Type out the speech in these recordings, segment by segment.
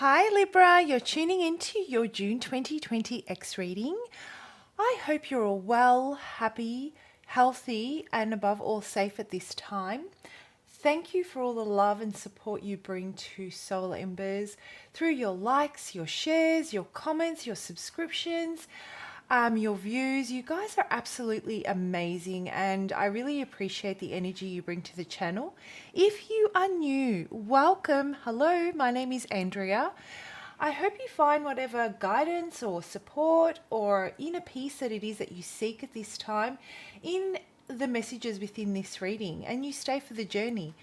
Hi Libra, you're tuning into your June 2020 X reading. I hope you're all well, happy, healthy, and above all safe at this time. Thank you for all the love and support you bring to Soul Embers through your likes, your shares, your comments, your subscriptions, your views. You guys are absolutely amazing, and I really appreciate the energy you bring to the channel. If you are new, welcome. Hello, my name is Andrea. I hope you find whatever guidance or support or inner peace that it is that you seek at this time in the messages within this reading, and you stay for the journey.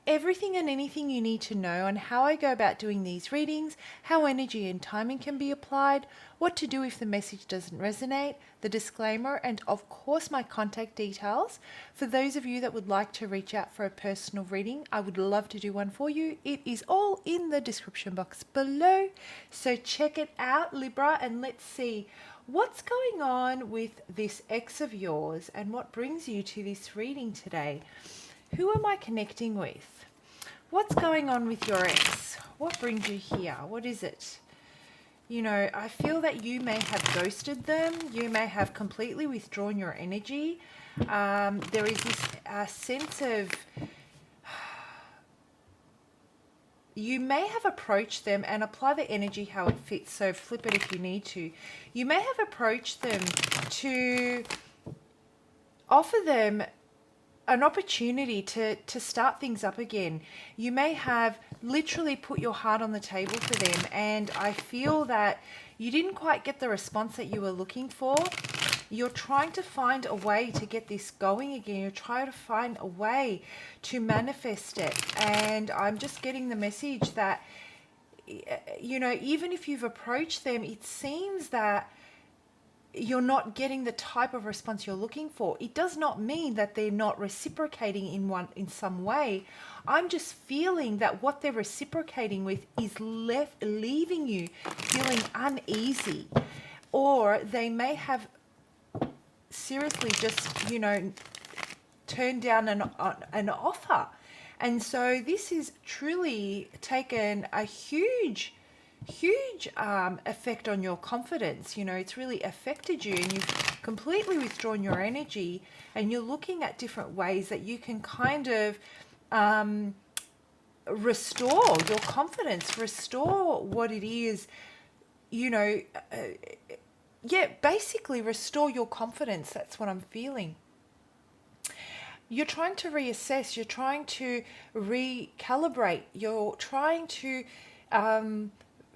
Everything and anything you need to know on how I go about doing these readings, how energy and timing can be applied, what to do if the message doesn't resonate, the disclaimer, and of course my contact details. For those of you that would like to reach out for a personal reading, I would love to do one for you. It is all in the description box below. So check it out, Libra, and let's see what's going on with this ex of yours and what brings you to this reading today. Who am I connecting with? What's going on with your ex? What brings you here? What is it? You know, I feel that you may have ghosted them. You may have completely withdrawn your energy. There is this sense of you may have approached them, and apply the energy how it fits. So flip it if you need to. You may have approached them to offer them an opportunity to start things up again. You may have literally put your heart on the table for them, and I feel that you didn't quite get the response that you were looking for. You're trying to find a way to get this going again. You're trying to find a way to manifest it, and I'm just getting the message that, you know, even if you've approached them, it seems that you're not getting the type of response you're looking for. It does not mean that they're not reciprocating in some way. I'm just feeling that what they're reciprocating with is leaving you feeling uneasy, or they may have seriously just, you know, turned down an offer. And so this has truly taken a huge effect on your confidence. You know, it's really affected you, and you've completely withdrawn your energy, and you're looking at different ways that you can kind of restore your confidence, restore what it is, you know, basically restore your confidence. That's what I'm feeling. You're trying to reassess, you're trying to recalibrate, you're trying to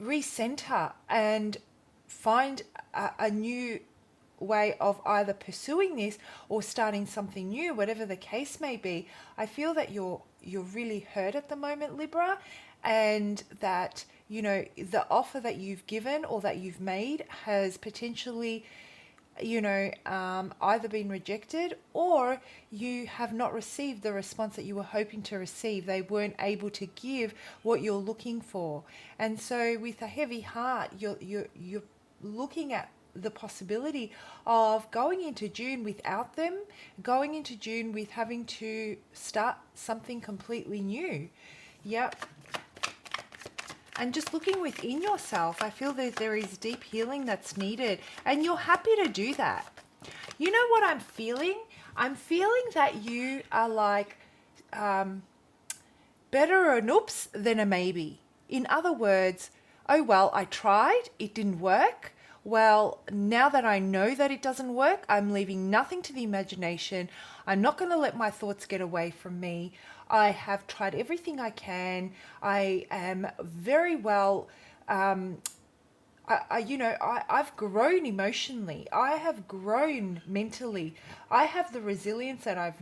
recenter and find a new way of either pursuing this or starting something new, whatever the case may be. I feel that you're really hurt at the moment, Libra, and that, you know, the offer that you've given or that you've made has potentially, you know, either been rejected, or you have not received the response that you were hoping to receive. They weren't able to give what you're looking for. And so with a heavy heart, you're looking at the possibility of going into June without them, going into June with having to start something completely new. Yep. And just looking within yourself, I feel that there is deep healing that's needed, and you're happy to do that. You know what I'm feeling? I'm feeling that you are like better an oops than a maybe. In other words, oh well, I tried, it didn't work. Well, now that I know that it doesn't work, I'm leaving nothing to the imagination. I'm not going to let my thoughts get away from me. I have tried everything I can. I am very well, I've grown emotionally. I have grown mentally. I have the resilience that I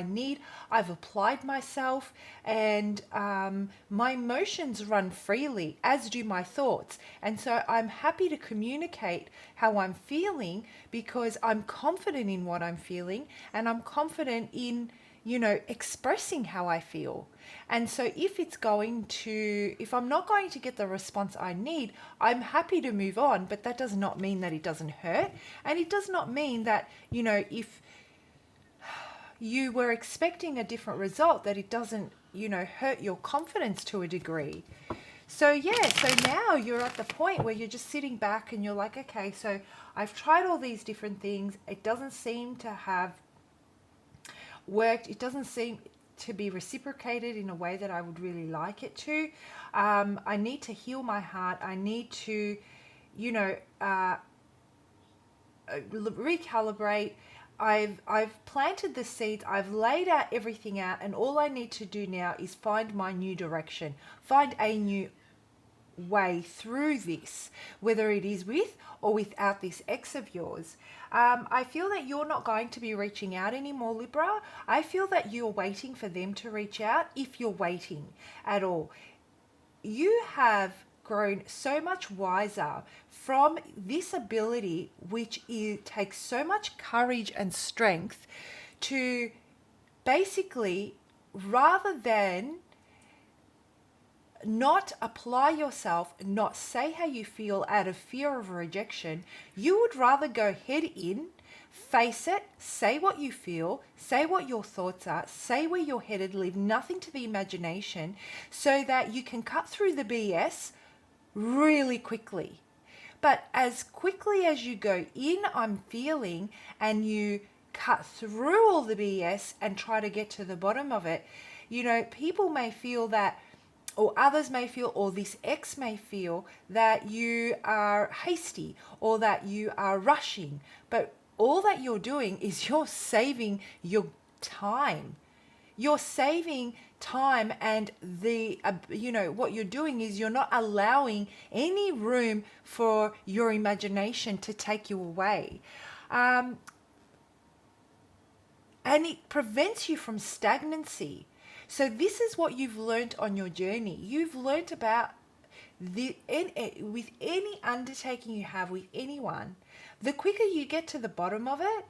need. I've applied myself, and my emotions run freely, as do my thoughts. And so I'm happy to communicate how I'm feeling, because I'm confident in what I'm feeling, and I'm confident in, you know, expressing how I feel. And so if I'm not going to get the response I need, I'm happy to move on, but that does not mean that it doesn't hurt. And it does not mean that, you know, if you were expecting a different result, that it doesn't, you know, hurt your confidence to a degree. So yeah, so now you're at the point where you're just sitting back and you're like, okay, so I've tried all these different things. It doesn't seem to have worked. It doesn't seem to be reciprocated in a way that I would really like it to. I need to heal my heart. I need to, you know, recalibrate. I've planted the seeds. I've laid out everything out, and all I need to do now is find my new direction, find a new way through this, whether it is with or without this ex of yours. I feel that you're not going to be reaching out anymore, Libra. I feel that you're waiting for them to reach out, if you're waiting at all. You have grown so much wiser from this ability, which takes so much courage and strength to basically, rather than not apply yourself, not say how you feel out of fear of rejection, you would rather go head in, face it, say what you feel, say what your thoughts are, say where you're headed, leave nothing to the imagination, so that you can cut through the BS really quickly. But as quickly as you go in, I'm feeling, and you cut through all the BS and try to get to the bottom of it, you know, people may feel that, or others may feel, or this ex may feel that you are hasty or that you are rushing. But all that you're doing is you're saving your time. You're saving time, and what you're doing is you're not allowing any room for your imagination to take you away. And it prevents you from stagnancy. So this is what you've learned on your journey. You've learned about with any undertaking you have with anyone, the quicker you get to the bottom of it,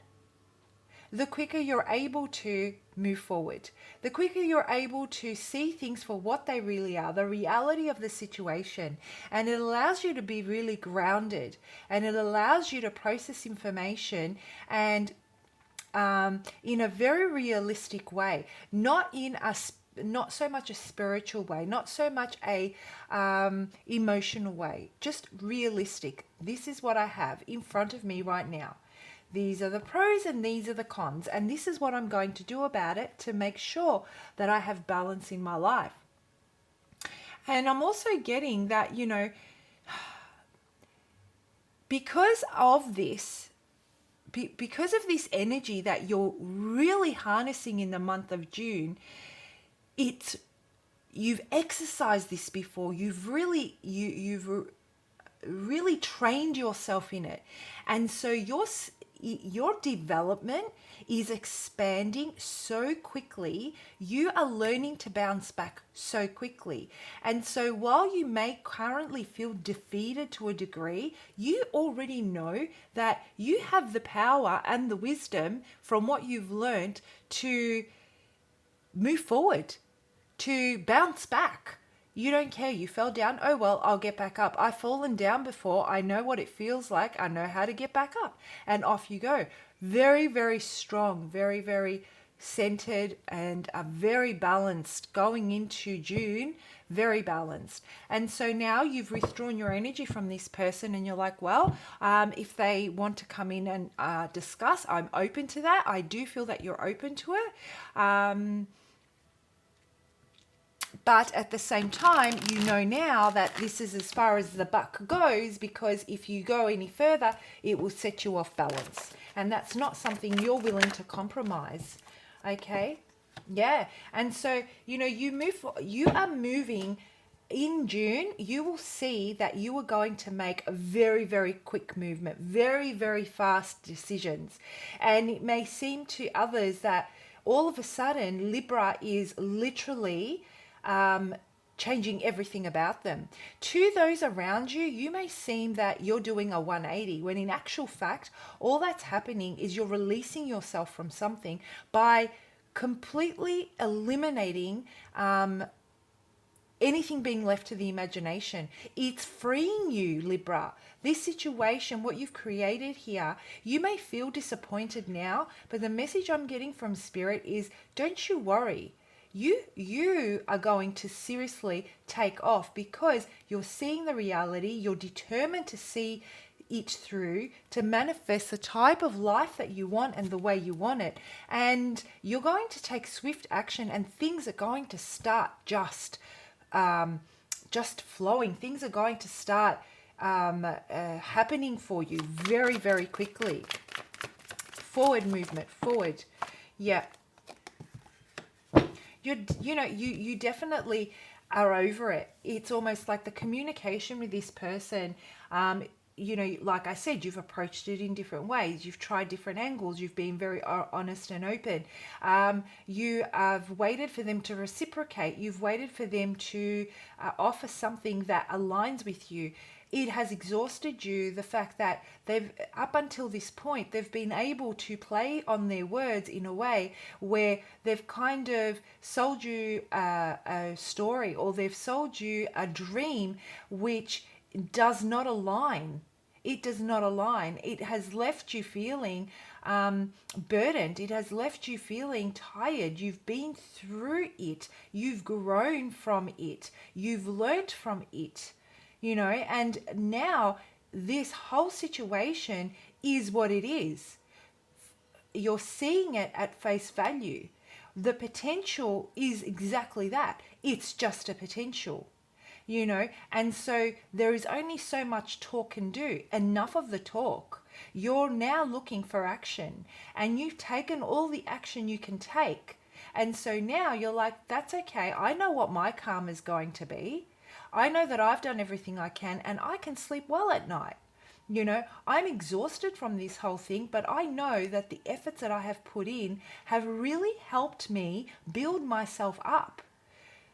the quicker you're able to move forward. The quicker you're able to see things for what they really are, the reality of the situation. And it allows you to be really grounded, and it allows you to process information and in a very realistic way, not so much a spiritual way, not so much a emotional way, just realistic. This is what I have in front of me right now. These are the pros and these are the cons, and this is what I'm going to do about it to make sure that I have balance in my life. And I'm also getting that, you know, because of this energy that you're really harnessing in the month of June, you've exercised this before. You've really trained yourself in it, and so your development is expanding so quickly. You are learning to bounce back so quickly. And so while you may currently feel defeated to a degree, you already know that you have the power and the wisdom from what you've learned to move forward, to bounce back. You don't care. You fell down. Oh, well, I'll get back up. I've fallen down before. I know what it feels like. I know how to get back up. And off you go. Very, very strong, very, very centered, and very balanced going into June. Very balanced. And so now you've withdrawn your energy from this person, and you're like, well, if they want to come in and discuss, I'm open to that. I do feel that you're open to it. But at the same time, you know now that this is as far as the buck goes, because if you go any further, it will set you off balance. And that's not something you're willing to compromise. Okay? Yeah. And so, you know, you are moving in June. You will see that you are going to make a very, very quick movement, very, very fast decisions. And it may seem to others that all of a sudden Libra is literally changing everything about them. To those around you, you may seem that you're doing a 180, when in actual fact, all that's happening is you're releasing yourself from something by completely eliminating anything being left to the imagination. It's freeing you, Libra. This situation, what you've created here, you may feel disappointed now, but the message I'm getting from Spirit is, don't you worry. you are going to seriously take off, because you're seeing the reality, you're determined to see it through, to manifest the type of life that you want and the way you want it. And you're going to take swift action, and things are going to start just flowing. Things are going to start happening for you very, very quickly. Forward movement, forward. Yeah. You definitely are over it. It's almost like the communication with this person. Like I said, you've approached it in different ways. You've tried different angles. You've been very honest and open. You have waited for them to reciprocate. You've waited for them to offer something that aligns with you. It has exhausted you, the fact that they've, up until this point, they've been able to play on their words in a way where they've kind of sold you a story, or they've sold you a dream which does not align. It does not align. It has left you feeling burdened. It has left you feeling tired. You've been through it. You've grown from it. You've learnt from it. And now this whole situation is what it is. You're seeing it at face value. The potential is exactly that. It's just a potential, and so there is only so much talk can do. Enough of the talk. You're now looking for action, and you've taken all the action you can take. And so now you're like, that's okay. I know what my karma is going to be. I know that I've done everything I can, and I can sleep well at night. I'm exhausted from this whole thing, but I know that the efforts that I have put in have really helped me build myself up.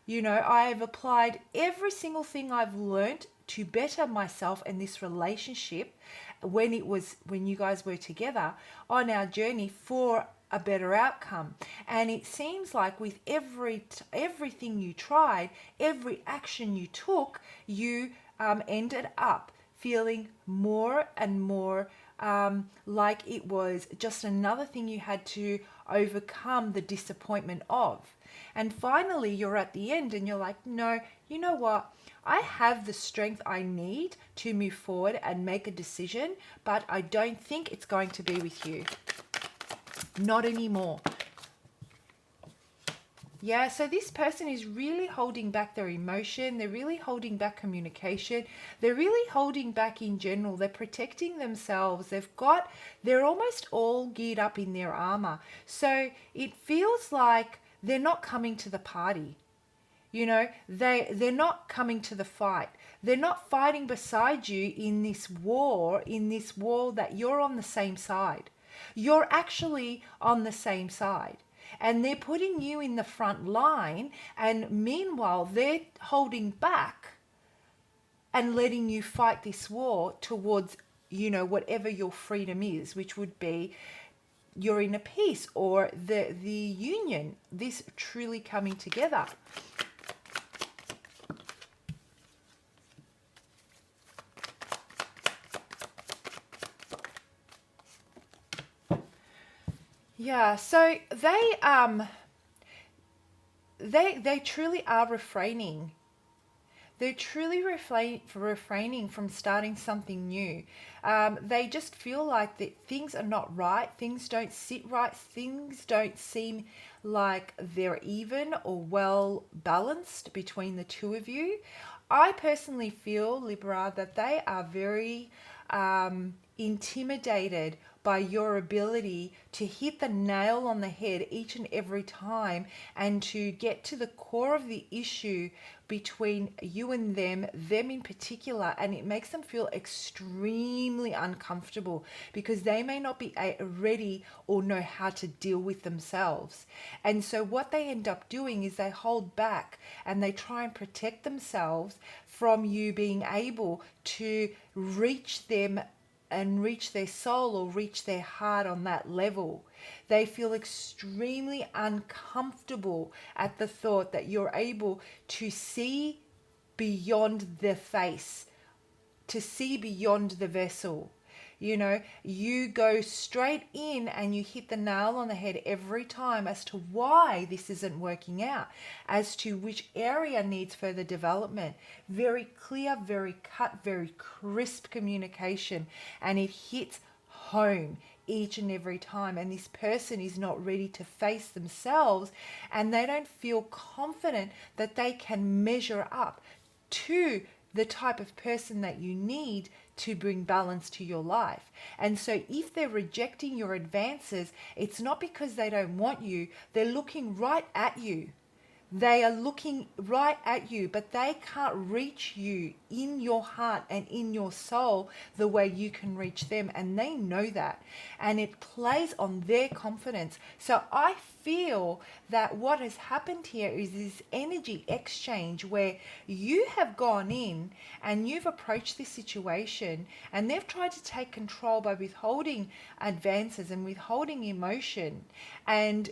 I have applied every single thing I've learned to better myself in this relationship when you guys were together on our journey for a better outcome. And it seems like with everything you tried, every action you took, you ended up feeling more and more like it was just another thing you had to overcome the disappointment of. And finally, you're at the end and you're like, no, you know what? I have the strength I need to move forward and make a decision, but I don't think it's going to be with you. Not anymore. Yeah, so this person is really holding back their emotion. They're really holding back communication. They're really holding back in general. They're protecting themselves. They're almost all geared up in their armor. So it feels like they're not coming to the party. They're not coming to the fight. They're not fighting beside you in this war that you're on the same side. You're actually on the same side. And they're putting you in the front line, and meanwhile they're holding back and letting you fight this war towards, whatever your freedom is, which would be your inner peace or the union, this truly coming together. Yeah, so they truly are refraining. They're truly refraining from starting something new. They just feel like that things are not right. Things don't sit right. Things don't seem like they're even or well balanced between the two of you. I personally feel, Libra, that they are very intimidated by your ability to hit the nail on the head each and every time, and to get to the core of the issue between you and them in particular. And it makes them feel extremely uncomfortable because they may not be ready or know how to deal with themselves. And so what they end up doing is they hold back and they try and protect themselves from you being able to reach them and reach their soul or reach their heart on that level. They feel extremely uncomfortable at the thought that you're able to see beyond the face, to see beyond the vessel. You know, you go straight in and you hit the nail on the head every time as to why this isn't working out, as to which area needs further development. Very clear, very cut, very crisp communication, and it hits home each and every time. And this person is not ready to face themselves, and they don't feel confident that they can measure up to the type of person that you need to bring balance to your life. And so if they're rejecting your advances, it's not because they don't want you, they're looking right at you. They are looking right at you, but they can't reach you in your heart and in your soul the way you can reach them. And they know that. And it plays on their confidence. So I feel that what has happened here is this energy exchange where you have gone in and you've approached this situation, and they've tried to take control by withholding advances and withholding emotion and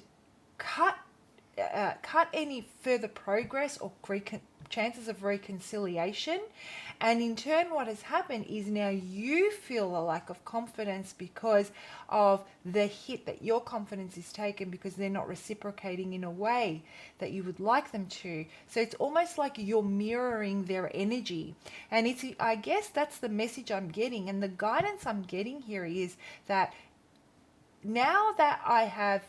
cut any further progress or chances of reconciliation. And in turn, what has happened is now you feel a lack of confidence because of the hit that your confidence is taken, because they're not reciprocating in a way that you would like them to. So it's almost like you're mirroring their energy. And it's, I guess that's the message I'm getting. And the guidance I'm getting here is that now that I have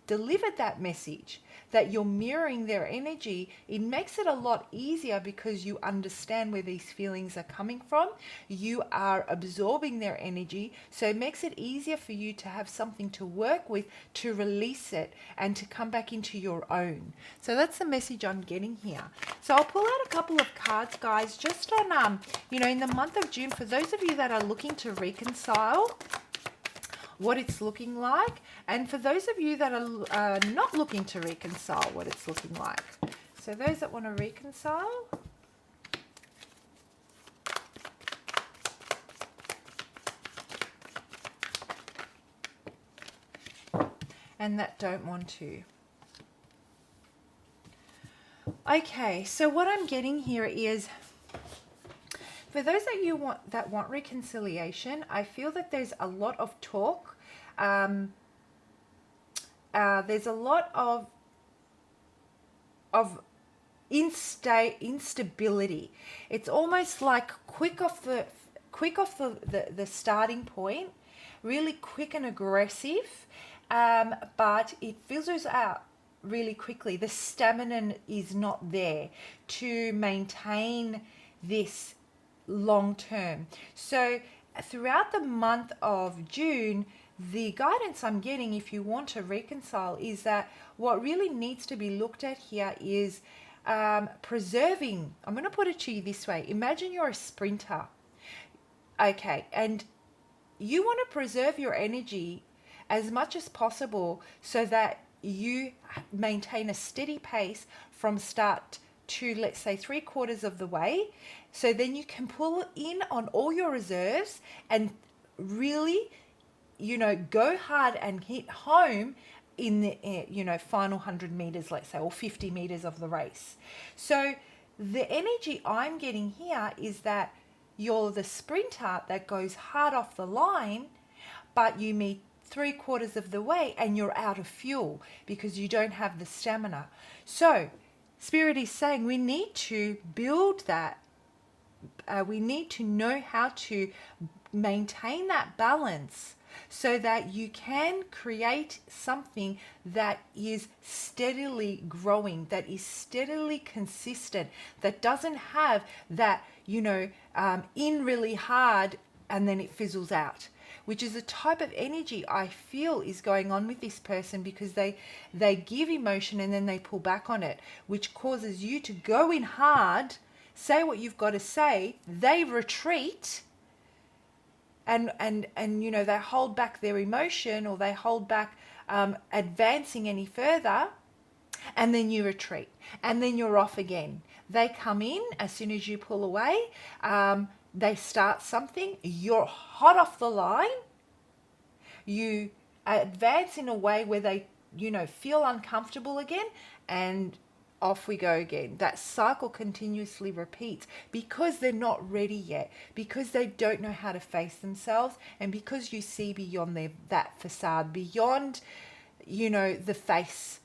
delivered that message, that you're mirroring their energy, it makes it a lot easier because you understand where these feelings are coming from. You are absorbing their energy, so it makes it easier for you to have something to work with, to release it and to come back into your own. So that's the message I'm getting here. So I'll pull out a couple of cards, guys, just on in the month of June, for those of you that are looking to reconcile, what it's looking like, and for those of you that are not looking to reconcile, what it's looking like. So those that want to reconcile, and that don't want to. Okay, so what I'm getting here is, for those that want reconciliation, I feel that there's a lot of talk. There's a lot of instability. It's almost like quick off the starting point, really quick and aggressive, but it fizzles out really quickly. The stamina is not there to maintain this long term. So throughout the month of June, the guidance I'm getting, if you want to reconcile, is that what really needs to be looked at here is preserving. I'm going to put it to you this way. Imagine you're a sprinter. Okay, and you want to preserve your energy as much as possible so that you maintain a steady pace from start to, let's say, 3/4 of the way. So then you can pull in on all your reserves and really, go hard and hit home in the, final 100 meters, let's say, or 50 meters of the race. So the energy I'm getting here is that you're the sprinter that goes hard off the line, but you meet 3/4 of the way and you're out of fuel because you don't have the stamina. So Spirit is saying we need to build that. We need to know how to maintain that balance so that you can create something that is steadily growing, that is steadily consistent, that doesn't have that, in really hard and then it fizzles out, which is a type of energy I feel is going on with this person, because they give emotion and then they pull back on it, which causes you to go in hard, say what you've got to say, they retreat, and they hold back their emotion, or they hold back advancing any further, and then you retreat, and then you're off again. They come in as soon as you pull away. They start something, you're hot off the line, you advance in a way where they, feel uncomfortable again, and off we go again. That cycle continuously repeats because they're not ready yet, because they don't know how to face themselves, and because you see beyond that facade, beyond, the face,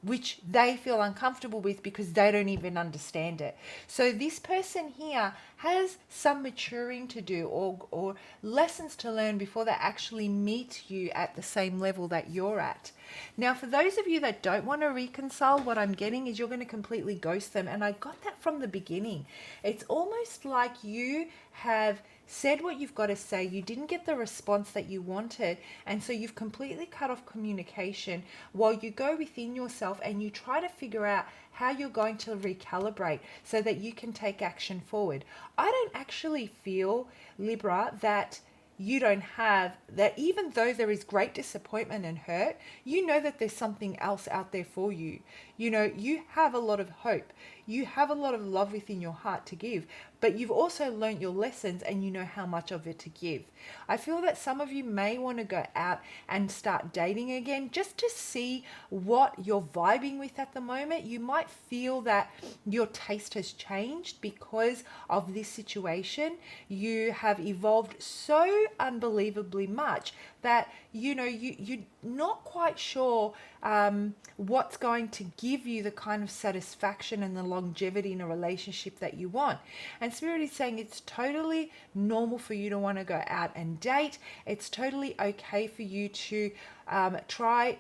which they feel uncomfortable with because they don't even understand it. So this person here has some maturing to do, or lessons to learn before they actually meet you at the same level that you're at. Now, for those of you that don't want to reconcile, what I'm getting is you're going to completely ghost them. And I got that from the beginning. It's almost like you have said what you've got to say, you didn't get the response that you wanted, and so you've completely cut off communication while you go within yourself and you try to figure out how you're going to recalibrate so that you can take action forward. I don't actually feel, Libra, that you don't have that. Even though there is great disappointment and hurt, you know that there's something else out there for you. You have a lot of hope, you have a lot of love within your heart to give, but you've also learned your lessons and you know how much of it to give. I feel that some of you may want to go out and start dating again just to see what you're vibing with at the moment. You might feel that your taste has changed because of this situation. You have evolved so unbelievably much that you're not quite sure what's going to give you the kind of satisfaction and the longevity in a relationship that you want. And Spirit is saying it's totally normal for you to want to go out and date. It's totally okay for you to try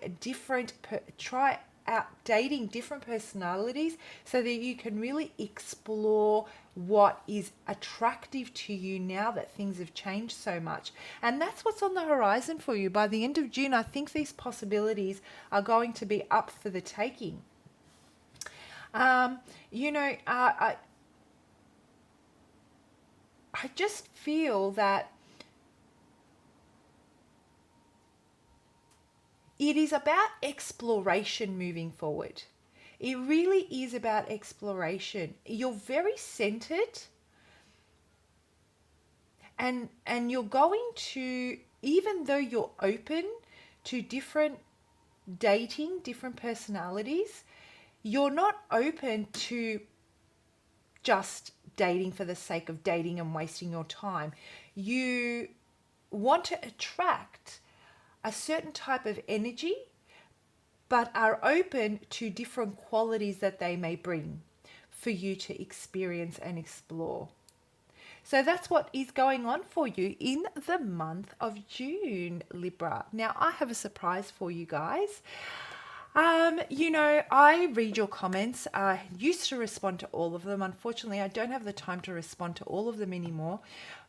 out dating different personalities so that you can really explore what is attractive to you now that things have changed so much. And that's what's on the horizon for you. By the end of June, I think these possibilities are going to be up for the taking. I just feel that it is about exploration moving forward. It really is about exploration. You're very centered, and you're going to, even though you're open to different dating, different personalities, you're not open to just dating for the sake of dating and wasting your time. You want to attract a certain type of energy, but are open to different qualities that they may bring for you to experience and explore. So that's what is going on for you in the month of June, Libra. Now, I have a surprise for you guys. I read your comments. I used to respond to all of them. Unfortunately, I don't have the time to respond to all of them anymore.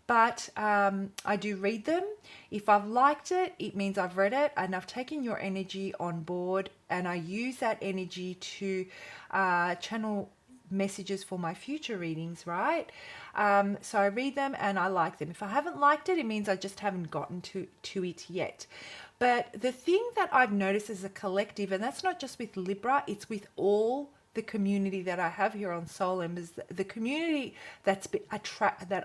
But I do read them. If I've liked it, it means I've read it and I've taken your energy on board, and I use that energy to channel messages for my future readings, right? So I read them and I like them. If I haven't liked it, it means I just haven't gotten to it yet. But the thing that I've noticed as a collective, and that's not just with Libra, it's with all the community that I have here on Soul Embers, the community that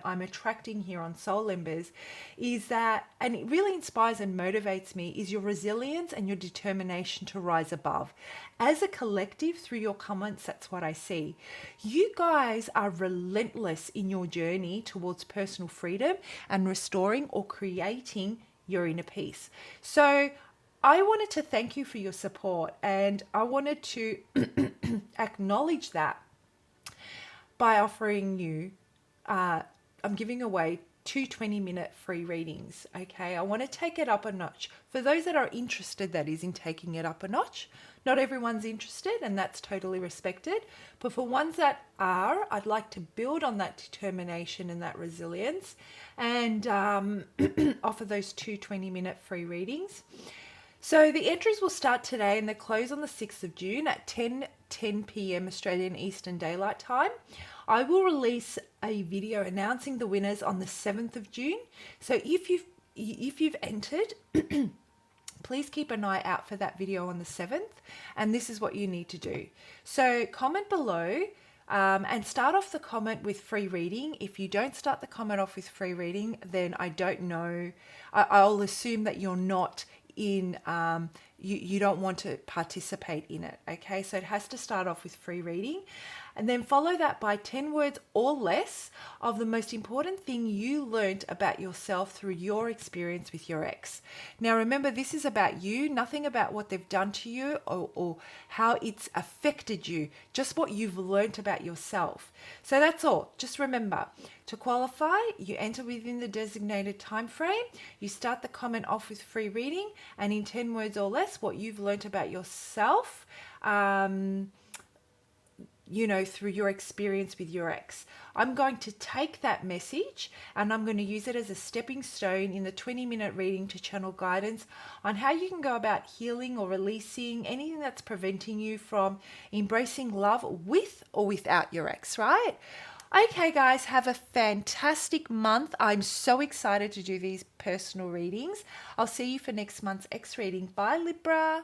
I'm attracting here on Soul Embers, is that, and it really inspires and motivates me, is your resilience and your determination to rise above. As a collective, through your comments, that's what I see. You guys are relentless in your journey towards personal freedom and restoring or creating your inner peace. So I wanted to thank you for your support, and I wanted to acknowledge that by offering you, I'm giving away 2 20-minute free readings, okay? I want to take it up a notch. For those that are interested, that is, in taking it up a notch. Not everyone's interested, and that's totally respected. But for ones that are, I'd like to build on that determination and that resilience and offer those 2 20-minute free readings. So the entries will start today and they close on the 6th of June at 10 p.m. Australian Eastern Daylight Time. I will release a video announcing the winners on the 7th of June. So if you've entered, please keep an eye out for that video on the 7th. And this is what you need to do. So comment below and start off the comment with free reading. If you don't start the comment off with free reading, then I don't know. I'll assume that you're not in you don't want to participate in it. Okay, so it has to start off with free reading, and then follow that by 10 words or less of the most important thing you learned about yourself through your experience with your ex. Now remember, this is about you, nothing about what they've done to you or how it's affected you, just what you've learned about yourself. So that's all. Just remember, to qualify, you enter within the designated time frame, you start the comment off with free reading, and in 10 words or less, what you've learnt about yourself, through your experience with your ex. I'm going to take that message and I'm going to use it as a stepping stone in the 20-minute reading to channel guidance on how you can go about healing or releasing anything that's preventing you from embracing love with or without your ex, right? Okay, guys, have a fantastic month. I'm so excited to do these personal readings. I'll see you for next month's X reading. Bye, Libra.